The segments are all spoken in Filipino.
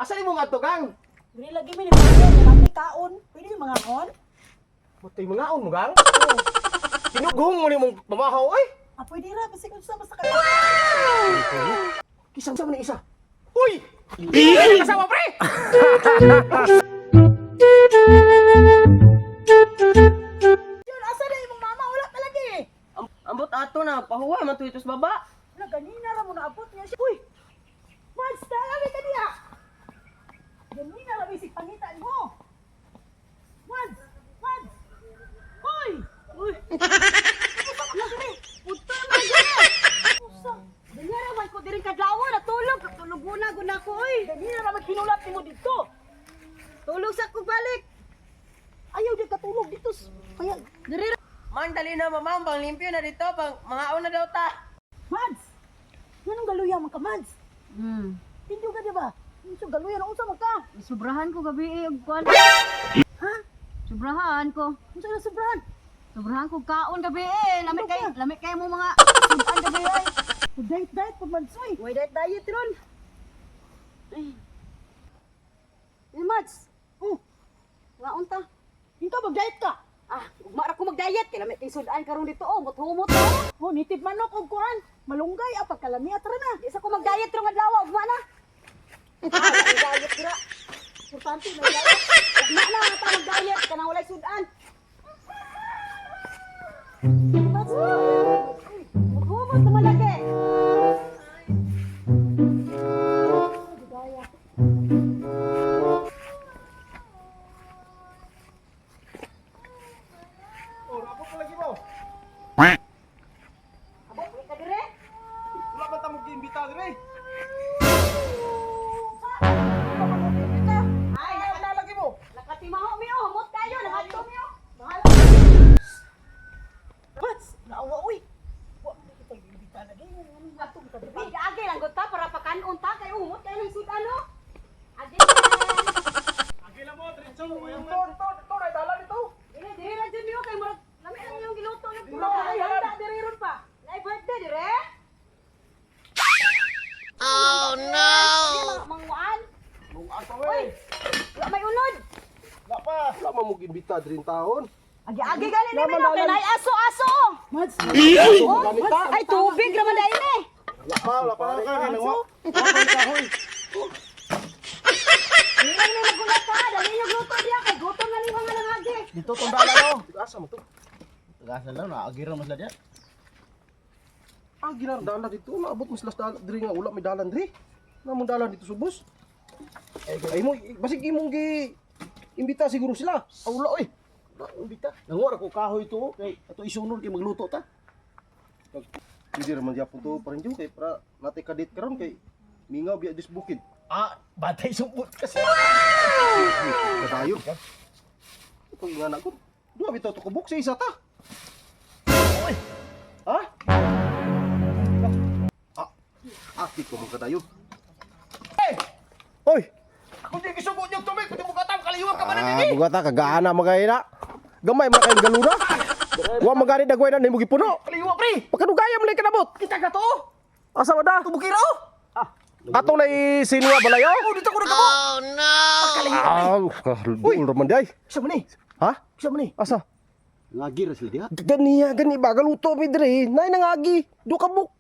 Asa ni mo nga to, Gang? Dili lagi mi ni pahuway nga namin kaon. Pwede yung mga kon? Matay mga on mo, Gang? Tinughong mo ni mong pamahaw, ay! Ah, pwede ra basta kung sa basta kayo. Kisang sa man isa. Uy! Hindi ka kasama, pre! Yun, asa na imong mama? Wala ka lagi. Ambot ato na, pahuwa man to itos baba. Wala, ganina ra mo naabot niya siya. Uy! Mads, talaga ka niya! Ganina ra may pangitan mo. Mads! Mads! Hoy! Uy! Wala ka rin! Punta na dyan! Usa! Ganina ra man ko diring kadlawa, natulog. Tulog muna guna ko, oy! Ganina ra maghinulap ni mo dito. Tulog sa ko balik. Ayaw di katulog dito. Kaya, diri ra. Man, dali na mamang, pang limpyo na dito, pang mga na daw ta. Mads! Ganong galuya man ka, Mads? Hindi ka, di ba? So, galuya na unsa man ka? Sobrahan ko gabi og kwan. Ha? Sobrahan ko. Unsa na sobrahan? Sobrahan ko kaon gabi Lamig kay mo mga sudan gabi ay. Diet pag Madsoy. Way diet ron. Mads. Nga unta. Hinto mag-diet ka. Ah, ugma ra ko mag-diet kay lamay kay sudan karon dito humot-humot oh. Nitib manok og kuan. Malunggay pagkalami atra na. Di sa ko mag-diet rong adlaw ugma na. Diet dira. Importante may diet. Ugma na ta mag-diet kanang walay sudan. Mads. Humot na malaki. Oh, napot ko lagi mo. Abot, uwi ka dire. Wala ba tamog giimbita dire? Ay, Lagi mo. nakatimaho mi oh, humot kayo, nakato mi oh. Bahala. Mads, naawa uy. Wa kita giimbita lagi. Atong ka dire. Agi lang gud ta para pakanon ta kay humot kay nang sudano. Agi. Agila mo, diretso mo. To, na dala dito. Dire ra jud yo kay murag lami lang yung giluto ni Dilo, Ay, dilo. handa dire ron pa. Nay birthday dire. Oh no. Manguan. Nung asa Uy, we. wala may unod. Wala pa. Wala man mo giimbita dire taon. Agi gali ni Laman, Mino kay laman. nay aso. Mads. Oh, Ay tubig ra man dai ni. Wala pa ka ginawa. Kahoy. Dili ni nagulat ka, dali yung luto diya kay gutom na ni mga nangagi. Dito tong dala mo. Asa mo to? Tagasan lang na agira mas dia. Ginar dala dito, naabot mas las dala dire nga wala may dalan dire. Namong dalan dito subos. Ay mo basig imong gi imbita siguro sila. Wala oy. Wala imbita. Nangora ko kahoy to kay ato isunod kay magluto ta. Hindi raman gyapon to parin jud kay para natay kadit karon kay mingaw biya dis bukid. Ah, batay sumpot kasi. Kadayon ka. Ito nga na ko. Duha bitaw to kubok sa isa ta. Oy, Ha? Di ko mo kadayon. Hoy! kung di gisubot yung tubig, kundi mo katam kaliwag ka man Ah, bugata kagaana magayna. Gamay man kay galura. Wa magani dagway na nimo gipuno. Kaliwag pre. Pagkadugaya man lay kanabot. Kita ka to. Asa ba da? Tubukiro. Atong lay sinwa balayo. Oh, dito ko nagkabo. Ah, kalbul raman day. Isa man ni. Ha? Isa man ni. Asa? Ngagira sila dia. Gani ba galuto mi dire. Nay nangagi. Do kabuk.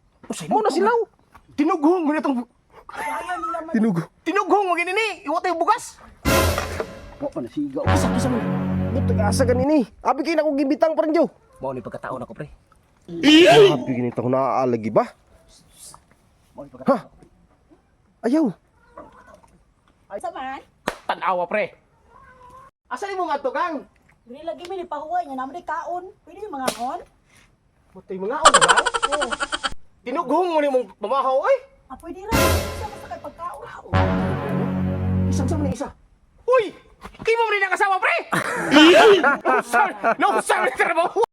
Mo na silaw. Tinughong mo na itong... Tinughong mo ganini. Iwat yung bugas. Wa pa nasigaw. Kisa man. Buto asa ganini. Abi kay nako gimbitang parin jo. Mau ni pagkataon ako pre. Abi kini taw na lagi ba? Mau ni Ha? Ayaw. Asa man? Tanawa pre. Asa ni mo nga to, Gang? Dili lagi mi ni pahuway nga namin kaon. Pwede yung mga kon? Matay mga on ba? Oo. Tinughong mo ni mong pamahaw ay. Ah, pwede ra. Sa basta kay pagkaon. Isang sa man isa. Uy! Imo mo rin ang asawa pre! No, sir! No, sir!